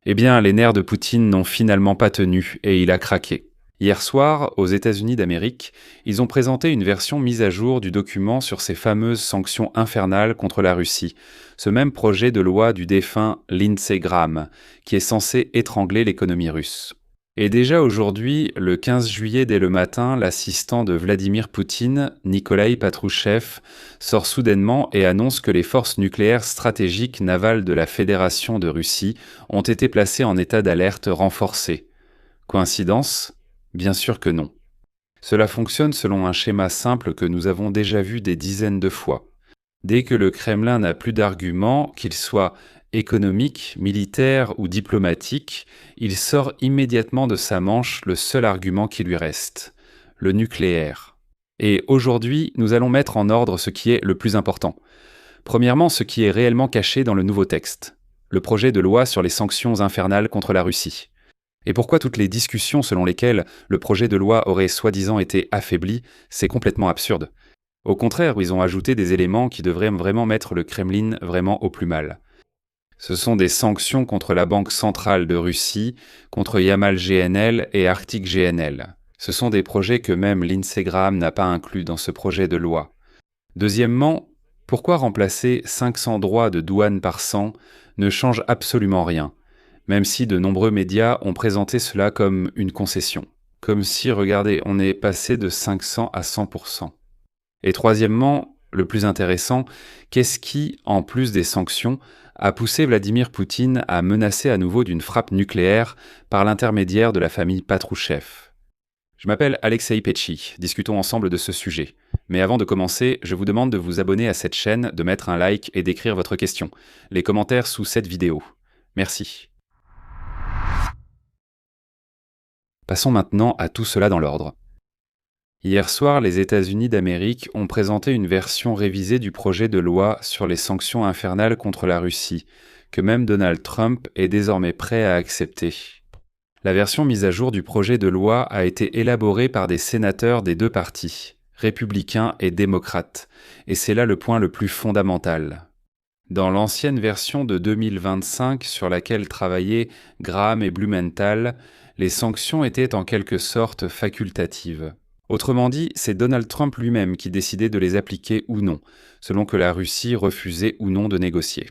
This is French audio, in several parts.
Eh bien, les nerfs de Poutine n'ont finalement pas tenu et il a craqué. Hier soir, aux États-Unis d'Amérique, ils ont présenté une version mise à jour du document sur ces fameuses sanctions infernales contre la Russie, ce même projet de loi du défunt Lindsey Graham, qui est censé étrangler l'économie russe. Et déjà aujourd'hui, le 15 juillet dès le matin, l'assistant de Vladimir Poutine, Nikolaï Patrouchev, sort soudainement et annonce que les forces nucléaires stratégiques navales de la Fédération de Russie ont été placées en état d'alerte renforcée. Coïncidence ? Bien sûr que non. Cela fonctionne selon un schéma simple que nous avons déjà vu des dizaines de fois. Dès que le Kremlin n'a plus d'arguments, qu'ils soient économiques, militaires ou diplomatiques, il sort immédiatement de sa manche le seul argument qui lui reste, le nucléaire. Et aujourd'hui, nous allons mettre en ordre ce qui est le plus important. Premièrement, ce qui est réellement caché dans le nouveau texte, le projet de loi sur les sanctions infernales contre la Russie. Et pourquoi toutes les discussions selon lesquelles le projet de loi aurait soi-disant été affaibli, c'est complètement absurde. Au contraire, ils ont ajouté des éléments qui devraient vraiment mettre le Kremlin vraiment au plus mal. Ce sont des sanctions contre la Banque centrale de Russie, contre Yamal GNL et Arctic GNL. Ce sont des projets que même Lindsey Graham n'a pas inclus dans ce projet de loi. Deuxièmement, pourquoi remplacer 500 droits de douane par 100 ne change absolument rien, même si de nombreux médias ont présenté cela comme une concession. Comme si, regardez, on est passé de 500 à 100%. Et troisièmement, le plus intéressant, qu'est-ce qui, en plus des sanctions, a poussé Vladimir Poutine à menacer à nouveau d'une frappe nucléaire par l'intermédiaire de la famille Patrouchev ? Je m'appelle Alexei Petchi, discutons ensemble de ce sujet. Mais avant de commencer, je vous demande de vous abonner à cette chaîne, de mettre un like et d'écrire votre question. Les commentaires sous cette vidéo. Merci. Passons maintenant à tout cela dans l'ordre. Hier soir, les États-Unis d'Amérique ont présenté une version révisée du projet de loi sur les sanctions infernales contre la Russie, que même Donald Trump est désormais prêt à accepter. La version mise à jour du projet de loi a été élaborée par des sénateurs des deux partis, républicains et démocrates, et c'est là le point le plus fondamental. Dans l'ancienne version de 2025 sur laquelle travaillaient Graham et Blumenthal, les sanctions étaient en quelque sorte facultatives. Autrement dit, c'est Donald Trump lui-même qui décidait de les appliquer ou non, selon que la Russie refusait ou non de négocier.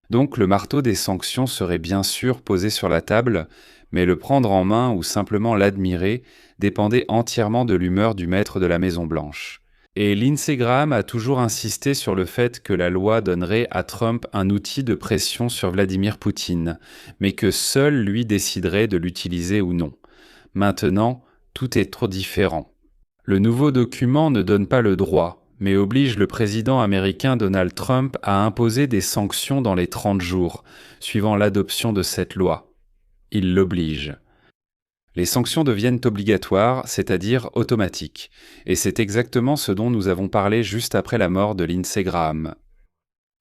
Donc le marteau des sanctions serait bien sûr posé sur la table, mais le prendre en main ou simplement l'admirer dépendait entièrement de l'humeur du maître de la Maison-Blanche. Et Lindsey Graham a toujours insisté sur le fait que la loi donnerait à Trump un outil de pression sur Vladimir Poutine, mais que seul lui déciderait de l'utiliser ou non. Maintenant, tout est trop différent. Le nouveau document ne donne pas le droit, mais oblige le président américain Donald Trump à imposer des sanctions dans les 30 jours, suivant l'adoption de cette loi. Il l'oblige. Les sanctions deviennent obligatoires, c'est-à-dire automatiques, et c'est exactement ce dont nous avons parlé juste après la mort de Lindsey Graham.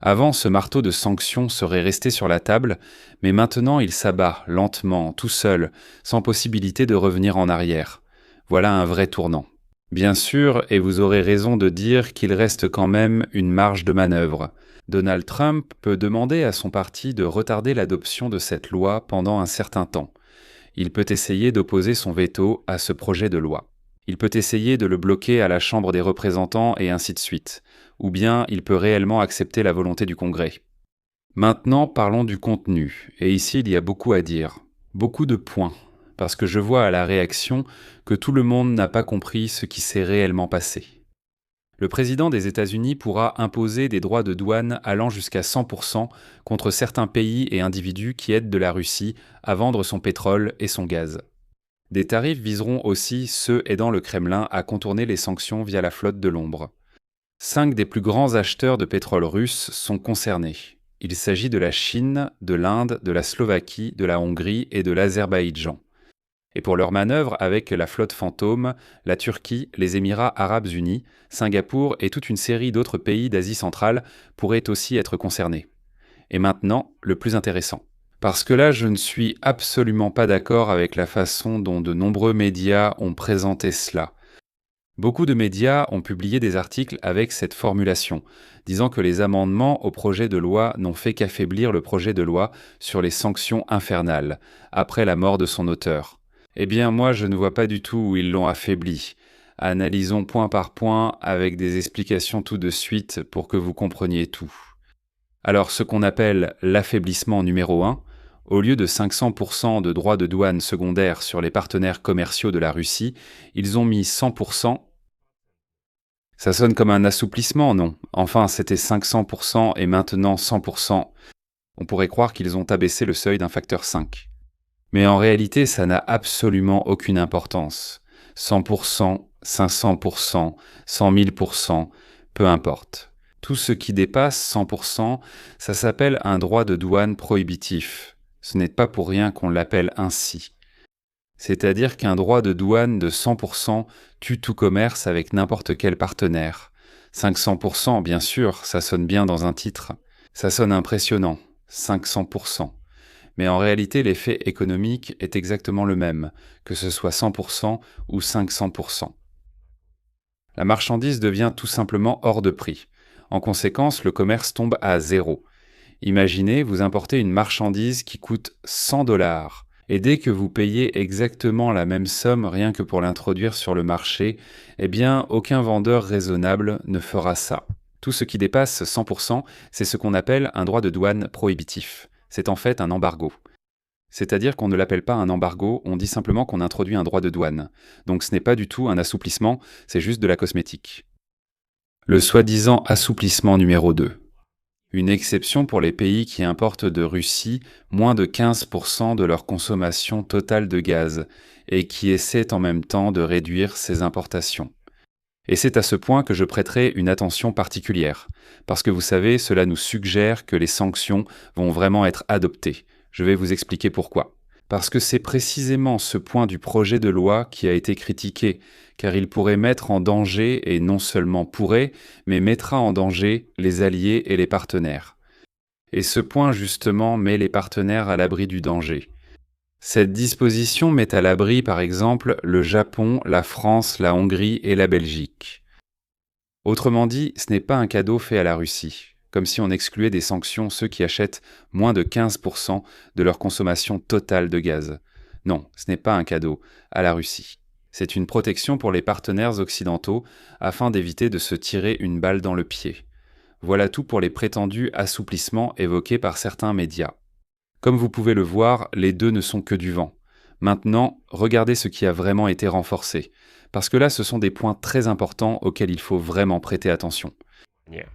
Avant, ce marteau de sanctions serait resté sur la table, mais maintenant il s'abat, lentement, tout seul, sans possibilité de revenir en arrière. Voilà un vrai tournant. Bien sûr, et vous aurez raison de dire qu'il reste quand même une marge de manœuvre. Donald Trump peut demander à son parti de retarder l'adoption de cette loi pendant un certain temps. Il peut essayer d'opposer son veto à ce projet de loi. Il peut essayer de le bloquer à la Chambre des représentants et ainsi de suite. Ou bien il peut réellement accepter la volonté du Congrès. Maintenant, parlons du contenu. Et ici, il y a beaucoup à dire. Beaucoup de points. Parce que je vois à la réaction que tout le monde n'a pas compris ce qui s'est réellement passé. Le président des États-Unis pourra imposer des droits de douane allant jusqu'à 100% contre certains pays et individus qui aident de la Russie à vendre son pétrole et son gaz. Des tarifs viseront aussi ceux aidant le Kremlin à contourner les sanctions via la flotte de l'ombre. 5 des plus grands acheteurs de pétrole russe sont concernés. Il s'agit de la Chine, de l'Inde, de la Slovaquie, de la Hongrie et de l'Azerbaïdjan. Et pour leur manœuvre avec la flotte fantôme, la Turquie, les Émirats arabes unis, Singapour et toute une série d'autres pays d'Asie centrale pourraient aussi être concernés. Et maintenant, le plus intéressant. Parce que là, je ne suis absolument pas d'accord avec la façon dont de nombreux médias ont présenté cela. Beaucoup de médias ont publié des articles avec cette formulation, disant que les amendements au projet de loi n'ont fait qu'affaiblir le projet de loi sur les sanctions infernales, après la mort de son auteur. Eh bien moi je ne vois pas du tout où ils l'ont affaibli. Analysons point par point avec des explications tout de suite pour que vous compreniez tout. Alors ce qu'on appelle l'affaiblissement numéro 1, au lieu de 500% de droits de douane secondaires sur les partenaires commerciaux de la Russie, ils ont mis 100%. Ça sonne comme un assouplissement, non? Enfin, c'était 500% et maintenant 100%. On pourrait croire qu'ils ont abaissé le seuil d'un facteur 5. Mais en réalité, ça n'a absolument aucune importance. 100%, 500%, 100 000%, peu importe. Tout ce qui dépasse 100%, ça s'appelle un droit de douane prohibitif. Ce n'est pas pour rien qu'on l'appelle ainsi. C'est-à-dire qu'un droit de douane de 100% tue tout commerce avec n'importe quel partenaire. 500%, bien sûr, ça sonne bien dans un titre. Ça sonne impressionnant. 500%. Mais en réalité, l'effet économique est exactement le même, que ce soit 100% ou 500%. La marchandise devient tout simplement hors de prix. En conséquence, le commerce tombe à zéro. Imaginez, vous importez une marchandise qui coûte 100 $, et dès que vous payez exactement la même somme rien que pour l'introduire sur le marché, eh bien, aucun vendeur raisonnable ne fera ça. Tout ce qui dépasse 100%, c'est ce qu'on appelle un droit de douane prohibitif. C'est en fait un embargo. C'est-à-dire qu'on ne l'appelle pas un embargo, on dit simplement qu'on introduit un droit de douane. Donc ce n'est pas du tout un assouplissement, c'est juste de la cosmétique. Le soi-disant assouplissement numéro 2. Une exception pour les pays qui importent de Russie moins de 15% de leur consommation totale de gaz et qui essaient en même temps de réduire ces importations. Et c'est à ce point que je prêterai une attention particulière, parce que vous savez, cela nous suggère que les sanctions vont vraiment être adoptées. Je vais vous expliquer pourquoi. Parce que c'est précisément ce point du projet de loi qui a été critiqué, car il pourrait mettre en danger, et non seulement pourrait, mais mettra en danger les alliés et les partenaires. Et ce point justement met les partenaires à l'abri du danger. Cette disposition met à l'abri, par exemple, le Japon, la France, la Hongrie et la Belgique. Autrement dit, ce n'est pas un cadeau fait à la Russie, comme si on excluait des sanctions ceux qui achètent moins de 15% de leur consommation totale de gaz. Non, ce n'est pas un cadeau à la Russie. C'est une protection pour les partenaires occidentaux afin d'éviter de se tirer une balle dans le pied. Voilà tout pour les prétendus assouplissements évoqués par certains médias. Comme vous pouvez le voir, les deux ne sont que du vent. Maintenant, regardez ce qui a vraiment été renforcé, parce que là, ce sont des points très importants auxquels il faut vraiment prêter attention. Yeah.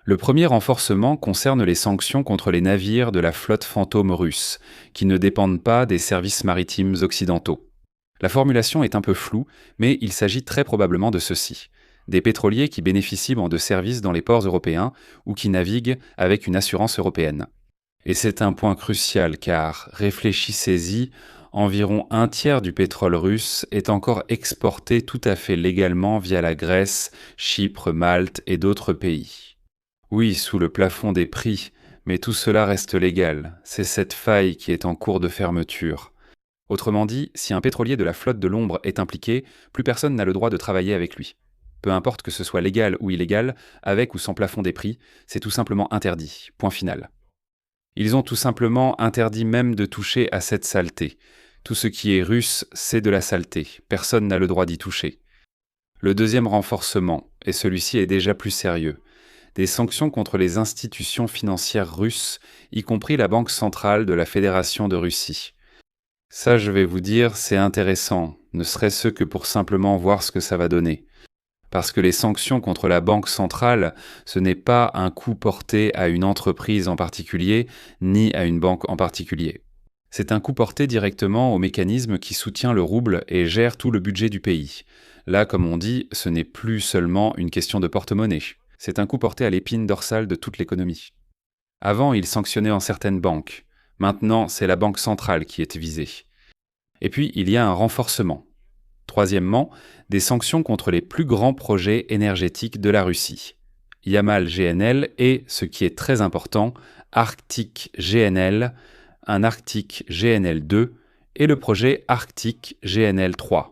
Le premier renforcement concerne les sanctions contre les navires de la flotte fantôme russe, qui ne dépendent pas des services maritimes occidentaux. La formulation est un peu floue, mais il s'agit très probablement de ceci. Des pétroliers qui bénéficient de services dans les ports européens ou qui naviguent avec une assurance européenne. Et c'est un point crucial car, réfléchissez-y, environ un tiers du pétrole russe est encore exporté tout à fait légalement via la Grèce, Chypre, Malte et d'autres pays. Oui, sous le plafond des prix, mais tout cela reste légal. C'est cette faille qui est en cours de fermeture. Autrement dit, si un pétrolier de la flotte de l'ombre est impliqué, plus personne n'a le droit de travailler avec lui. Peu importe que ce soit légal ou illégal, avec ou sans plafond des prix, c'est tout simplement interdit. Point final. Ils ont tout simplement interdit même de toucher à cette saleté. Tout ce qui est russe, c'est de la saleté. Personne n'a le droit d'y toucher. Le deuxième renforcement, et celui-ci est déjà plus sérieux, des sanctions contre les institutions financières russes, y compris la Banque centrale de la Fédération de Russie. Ça, je vais vous dire, c'est intéressant, ne serait-ce que pour simplement voir ce que ça va donner. Parce que les sanctions contre la Banque centrale, ce n'est pas un coup porté à une entreprise en particulier, ni à une banque en particulier. C'est un coup porté directement au mécanisme qui soutient le rouble et gère tout le budget du pays. Là, comme on dit, ce n'est plus seulement une question de porte-monnaie. C'est un coup porté à l'épine dorsale de toute l'économie. Avant, il sanctionnait en certaines banques. Maintenant, c'est la Banque centrale qui est visée. Et puis, il y a un renforcement. Troisièmement, des sanctions contre les plus grands projets énergétiques de la Russie. Yamal GNL et, ce qui est très important, Arctic GNL, un Arctic GNL2, et le projet Arctic GNL3.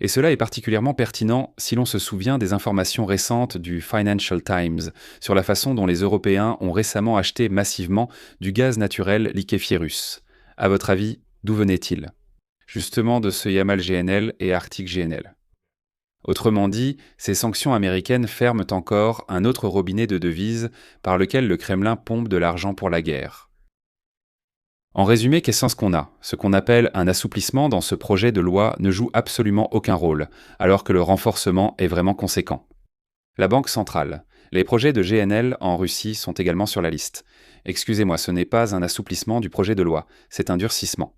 Et cela est particulièrement pertinent si l'on se souvient des informations récentes du Financial Times sur la façon dont les Européens ont récemment acheté massivement du gaz naturel liquéfié russe. À votre avis, d'où venait-il? Justement de ce Yamal GNL et Arctic GNL. Autrement dit, ces sanctions américaines ferment encore un autre robinet de devises par lequel le Kremlin pompe de l'argent pour la guerre. En résumé, qu'est-ce qu'on a? Ce qu'on appelle un assouplissement dans ce projet de loi ne joue absolument aucun rôle, alors que le renforcement est vraiment conséquent. La Banque centrale. Les projets de GNL en Russie sont également sur la liste. Excusez-moi, ce n'est pas un assouplissement du projet de loi, c'est un durcissement.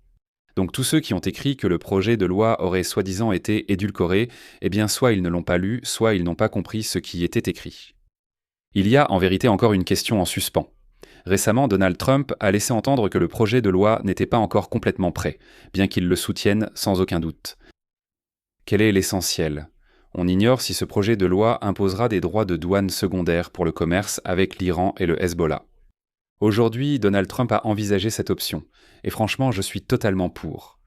Donc tous ceux qui ont écrit que le projet de loi aurait soi-disant été édulcoré, eh bien soit ils ne l'ont pas lu, soit ils n'ont pas compris ce qui était écrit. Il y a en vérité encore une question en suspens. Récemment, Donald Trump a laissé entendre que le projet de loi n'était pas encore complètement prêt, bien qu'il le soutienne sans aucun doute. Quel est l'essentiel? On ignore si ce projet de loi imposera des droits de douane secondaires pour le commerce avec l'Iran et le Hezbollah. Aujourd'hui, Donald Trump a envisagé cette option, et franchement, je suis totalement pour.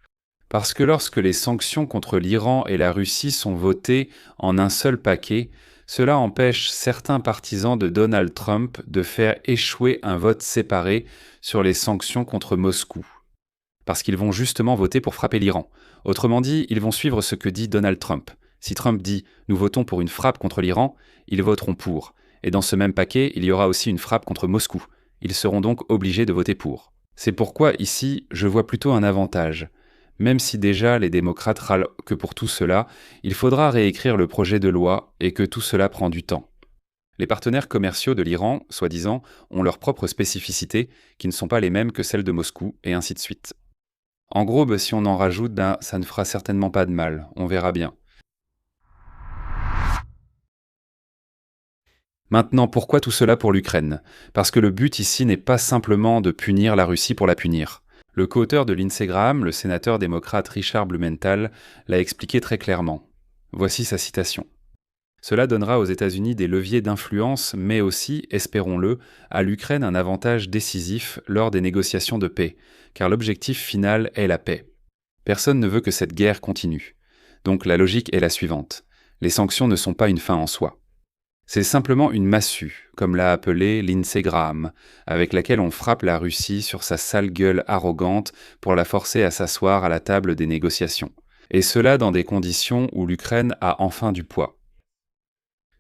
Parce que lorsque les sanctions contre l'Iran et la Russie sont votées en un seul paquet, cela empêche certains partisans de Donald Trump de faire échouer un vote séparé sur les sanctions contre Moscou. Parce qu'ils vont justement voter pour frapper l'Iran. Autrement dit, ils vont suivre ce que dit Donald Trump. Si Trump dit « nous votons pour une frappe contre l'Iran », ils voteront pour. Et dans ce même paquet, il y aura aussi une frappe contre Moscou. Ils seront donc obligés de voter pour. C'est pourquoi ici, je vois plutôt un avantage. Même si déjà les démocrates râlent que pour tout cela, il faudra réécrire le projet de loi et que tout cela prend du temps. Les partenaires commerciaux de l'Iran, soi-disant, ont leurs propres spécificités qui ne sont pas les mêmes que celles de Moscou, et ainsi de suite. En gros, si on en rajoute, ça ne fera certainement pas de mal, on verra bien. Maintenant, pourquoi tout cela pour l'Ukraine? Parce que le but ici n'est pas simplement de punir la Russie pour la punir. Le co-auteur de Lindsey Graham, le sénateur démocrate Richard Blumenthal, l'a expliqué très clairement. Voici sa citation. Cela donnera aux États-Unis des leviers d'influence, mais aussi, espérons-le, à l'Ukraine un avantage décisif lors des négociations de paix, car l'objectif final est la paix. Personne ne veut que cette guerre continue. Donc la logique est la suivante. Les sanctions ne sont pas une fin en soi. C'est simplement une massue, comme l'a appelé Lindsey Graham, avec laquelle on frappe la Russie sur sa sale gueule arrogante pour la forcer à s'asseoir à la table des négociations. Et cela dans des conditions où l'Ukraine a enfin du poids.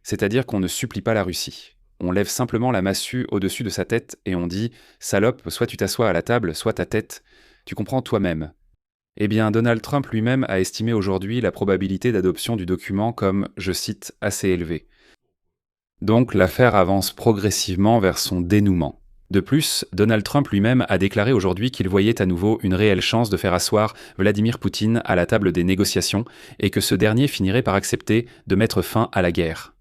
C'est-à-dire qu'on ne supplie pas la Russie. On lève simplement la massue au-dessus de sa tête et on dit « Salope, soit tu t'assois à la table, soit ta tête. Tu comprends toi-même. » Eh bien, Donald Trump lui-même a estimé aujourd'hui la probabilité d'adoption du document comme, je cite, assez élevée. Donc l'affaire avance progressivement vers son dénouement. De plus, Donald Trump lui-même a déclaré aujourd'hui qu'il voyait à nouveau une réelle chance de faire asseoir Vladimir Poutine à la table des négociations et que ce dernier finirait par accepter de mettre fin à la guerre.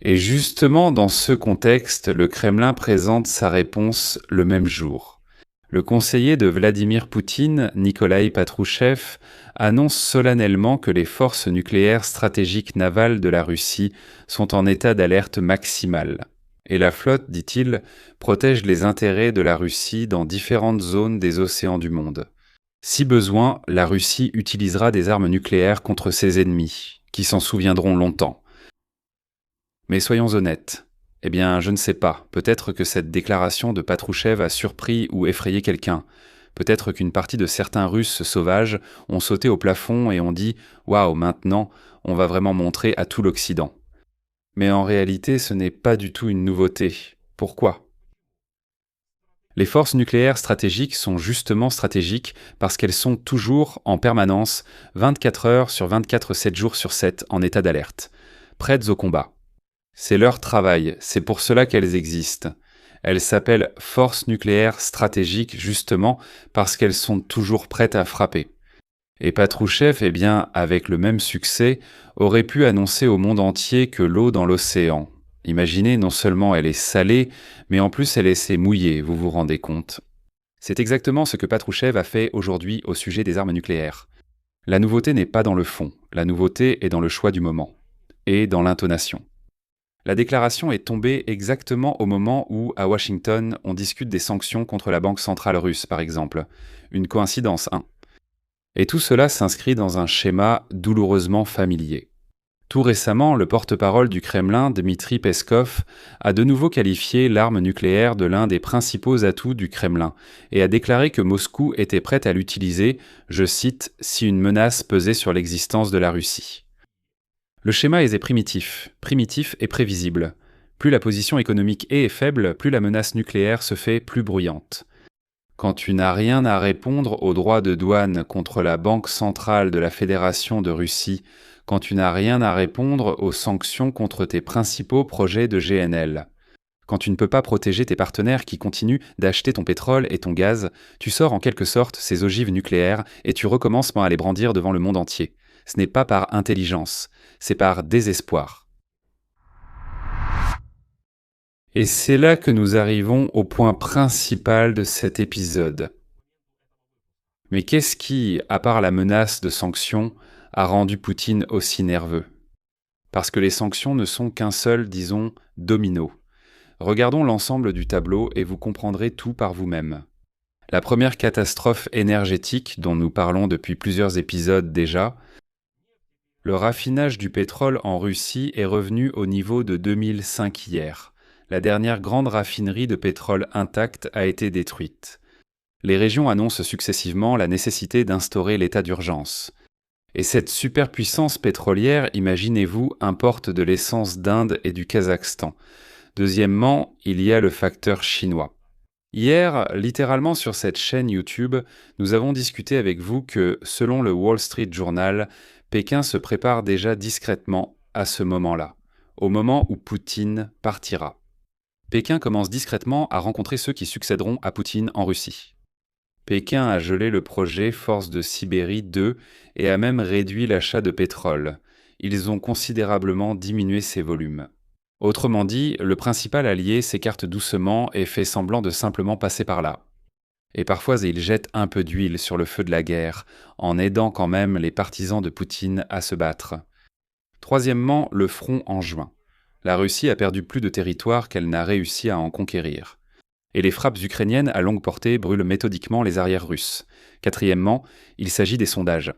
Et justement, dans ce contexte, le Kremlin présente sa réponse le même jour. Le conseiller de Vladimir Poutine, Nikolaï Patrouchev, annonce solennellement que les forces nucléaires stratégiques navales de la Russie sont en état d'alerte maximale. Et la flotte, dit-il, protège les intérêts de la Russie dans différentes zones des océans du monde. Si besoin, la Russie utilisera des armes nucléaires contre ses ennemis, qui s'en souviendront longtemps. Mais soyons honnêtes. Eh bien, je ne sais pas. Peut-être que cette déclaration de Patrouchev a surpris ou effrayé quelqu'un. Peut-être qu'une partie de certains Russes sauvages ont sauté au plafond et ont dit « Waouh, maintenant, on va vraiment montrer à tout l'Occident. » Mais en réalité, ce n'est pas du tout une nouveauté. Pourquoi? Les forces nucléaires stratégiques sont justement stratégiques parce qu'elles sont toujours, en permanence, 24 heures sur 24, 7 jours sur 7, en état d'alerte, prêtes au combat. C'est leur travail, c'est pour cela qu'elles existent. Elles s'appellent forces nucléaires stratégiques justement parce qu'elles sont toujours prêtes à frapper. Et Patrouchev, eh bien, avec le même succès, aurait pu annoncer au monde entier que l'eau dans l'océan. Imaginez, non seulement elle est salée, mais en plus elle est assez mouillée, vous vous rendez compte. C'est exactement ce que Patrouchev a fait aujourd'hui au sujet des armes nucléaires. La nouveauté n'est pas dans le fond, la nouveauté est dans le choix du moment, et dans l'intonation. La déclaration est tombée exactement au moment où, à Washington, on discute des sanctions contre la Banque centrale russe, par exemple. Une coïncidence, hein. Et tout cela s'inscrit dans un schéma douloureusement familier. Tout récemment, le porte-parole du Kremlin, Dmitri Peskov, a de nouveau qualifié l'arme nucléaire de l'un des principaux atouts du Kremlin et a déclaré que Moscou était prête à l'utiliser, je cite, si une menace pesait sur l'existence de la Russie. Le schéma est primitif et prévisible. Plus la position économique est faible, plus la menace nucléaire se fait plus bruyante. Quand tu n'as rien à répondre aux droits de douane contre la Banque centrale de la Fédération de Russie, quand tu n'as rien à répondre aux sanctions contre tes principaux projets de GNL, quand tu ne peux pas protéger tes partenaires qui continuent d'acheter ton pétrole et ton gaz, tu sors en quelque sorte ces ogives nucléaires et tu recommences à les brandir devant le monde entier. Ce n'est pas par intelligence, c'est par désespoir. Et c'est là que nous arrivons au point principal de cet épisode. Mais qu'est-ce qui, à part la menace de sanctions, a rendu Poutine aussi nerveux? Parce que les sanctions ne sont qu'un seul, disons, domino. Regardons l'ensemble du tableau et vous comprendrez tout par vous-même. La première catastrophe énergétique dont nous parlons depuis plusieurs épisodes déjà, le raffinage du pétrole en Russie est revenu au niveau de 2005 hier. La dernière grande raffinerie de pétrole intacte a été détruite. Les régions annoncent successivement la nécessité d'instaurer l'état d'urgence. Et cette superpuissance pétrolière, imaginez-vous, importe de l'essence d'Inde et du Kazakhstan. Deuxièmement, il y a le facteur chinois. Hier, littéralement sur cette chaîne YouTube, nous avons discuté avec vous que, selon le Wall Street Journal, Pékin se prépare déjà discrètement à ce moment-là, au moment où Poutine partira. Pékin commence discrètement à rencontrer ceux qui succéderont à Poutine en Russie. Pékin a gelé le projet Force de Sibérie 2 et a même réduit l'achat de pétrole. Ils ont considérablement diminué ses volumes. Autrement dit, le principal allié s'écarte doucement et fait semblant de simplement passer par là. Et parfois il jette un peu d'huile sur le feu de la guerre, en aidant quand même les partisans de Poutine à se battre. Troisièmement, le front en juin. La Russie a perdu plus de territoire qu'elle n'a réussi à en conquérir. Et les frappes ukrainiennes à longue portée brûlent méthodiquement les arrières russes. Quatrièmement, il s'agit des sondages.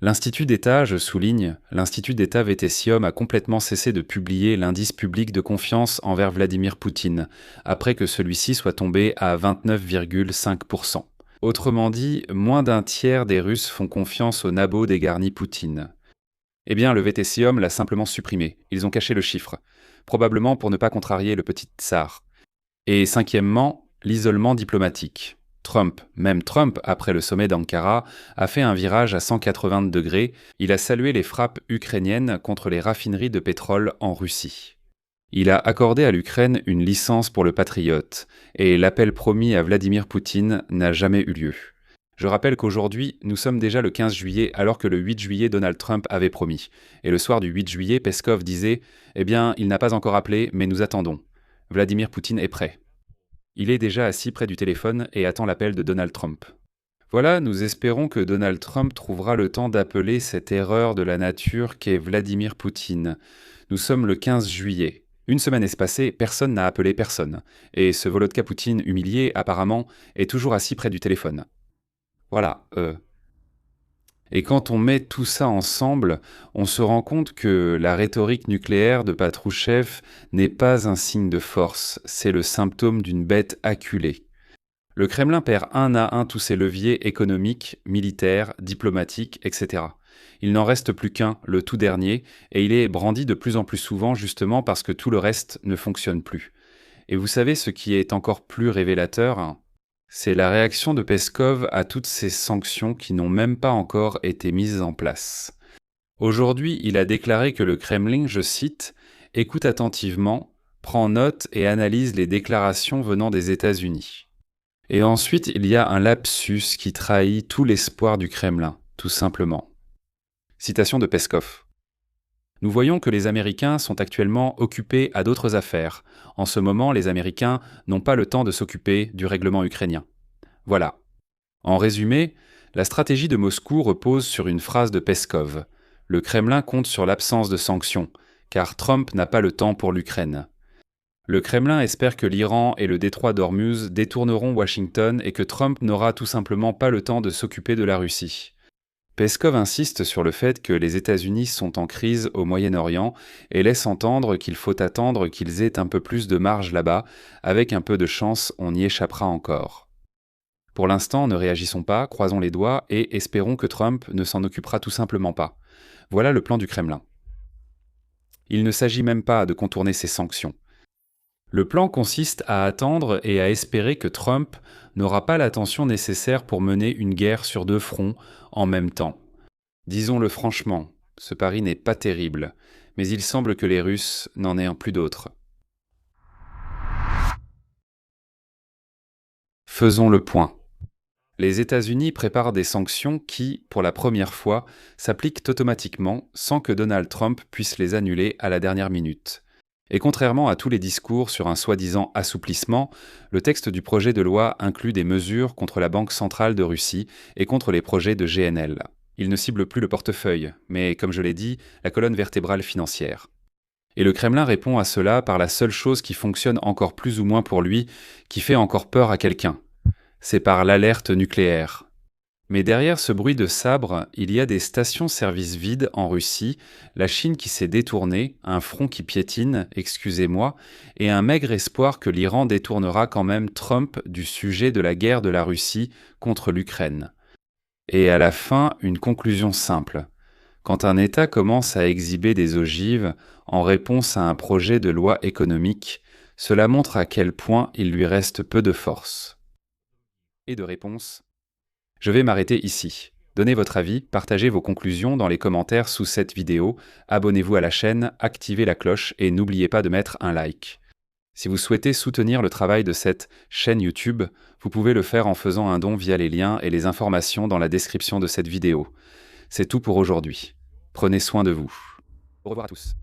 L'Institut d'État, je souligne, l'Institut d'État Vétesium a complètement cessé de publier l'indice public de confiance envers Vladimir Poutine, après que celui-ci soit tombé à 29,5%. Autrement dit, moins d'un tiers des Russes font confiance au nabot dégarni Poutine. Eh bien, le Vétesium l'a simplement supprimé, ils ont caché le chiffre, probablement pour ne pas contrarier le petit tsar. Et cinquièmement, l'isolement diplomatique. Même Trump, après le sommet d'Ankara, a fait un virage à 180 degrés. Il a salué les frappes ukrainiennes contre les raffineries de pétrole en Russie. Il a accordé à l'Ukraine une licence pour le Patriot, et l'appel promis à Vladimir Poutine n'a jamais eu lieu. Je rappelle qu'aujourd'hui, nous sommes déjà le 15 juillet alors que le 8 juillet Donald Trump avait promis. Et le soir du 8 juillet, Peskov disait « Eh bien, il n'a pas encore appelé, mais nous attendons. Vladimir Poutine est prêt. » Il est déjà assis près du téléphone et attend l'appel de Donald Trump. Voilà, nous espérons que Donald Trump trouvera le temps d'appeler cette erreur de la nature qu'est Vladimir Poutine. Nous sommes le 15 juillet. Une semaine est passée, personne n'a appelé personne. Et ce Volodka Poutine humilié, apparemment, est toujours assis près du téléphone. Voilà, Et quand on met tout ça ensemble, on se rend compte que la rhétorique nucléaire de Patrouchev n'est pas un signe de force, c'est le symptôme d'une bête acculée. Le Kremlin perd un à un tous ses leviers économiques, militaires, diplomatiques, etc. Il n'en reste plus qu'un, le tout dernier, et il est brandi de plus en plus souvent justement parce que tout le reste ne fonctionne plus. Et vous savez ce qui est encore plus révélateur ? C'est la réaction de Peskov à toutes ces sanctions qui n'ont même pas encore été mises en place. Aujourd'hui, il a déclaré que le Kremlin, je cite, « écoute attentivement, prend note et analyse les déclarations venant des États-Unis ». Et ensuite, il y a un lapsus qui trahit tout l'espoir du Kremlin, tout simplement. Citation de Peskov. Nous voyons que les Américains sont actuellement occupés à d'autres affaires. En ce moment, les Américains n'ont pas le temps de s'occuper du règlement ukrainien. Voilà. En résumé, la stratégie de Moscou repose sur une phrase de Peskov. Le Kremlin compte sur l'absence de sanctions, car Trump n'a pas le temps pour l'Ukraine. Le Kremlin espère que l'Iran et le détroit d'Ormuz détourneront Washington et que Trump n'aura tout simplement pas le temps de s'occuper de la Russie. Peskov insiste sur le fait que les États-Unis sont en crise au Moyen-Orient et laisse entendre qu'il faut attendre qu'ils aient un peu plus de marge là-bas, avec un peu de chance on y échappera encore. Pour l'instant, ne réagissons pas, croisons les doigts et espérons que Trump ne s'en occupera tout simplement pas. Voilà le plan du Kremlin. Il ne s'agit même pas de contourner ces sanctions. Le plan consiste à attendre et à espérer que Trump n'aura pas l'attention nécessaire pour mener une guerre sur 2 fronts en même temps. Disons-le franchement, ce pari n'est pas terrible, mais il semble que les Russes n'en aient plus d'autres. Faisons le point. Les États-Unis préparent des sanctions qui, pour la première fois, s'appliquent automatiquement sans que Donald Trump puisse les annuler à la dernière minute. Et contrairement à tous les discours sur un soi-disant assouplissement, le texte du projet de loi inclut des mesures contre la Banque centrale de Russie et contre les projets de GNL. Il ne cible plus le portefeuille, mais comme je l'ai dit, la colonne vertébrale financière. Et le Kremlin répond à cela par la seule chose qui fonctionne encore plus ou moins pour lui, qui fait encore peur à quelqu'un. C'est par l'alerte nucléaire. Mais derrière ce bruit de sabre, il y a des stations-service vides en Russie, la Chine qui s'est détournée, un front qui piétine, excusez-moi, et un maigre espoir que l'Iran détournera quand même Trump du sujet de la guerre de la Russie contre l'Ukraine. Et à la fin, une conclusion simple. Quand un État commence à exhiber des ogives en réponse à un projet de loi économique, cela montre à quel point il lui reste peu de force. Et de réponse. Je vais m'arrêter ici. Donnez votre avis, partagez vos conclusions dans les commentaires sous cette vidéo, abonnez-vous à la chaîne, activez la cloche et n'oubliez pas de mettre un like. Si vous souhaitez soutenir le travail de cette chaîne YouTube, vous pouvez le faire en faisant un don via les liens et les informations dans la description de cette vidéo. C'est tout pour aujourd'hui. Prenez soin de vous. Au revoir à tous.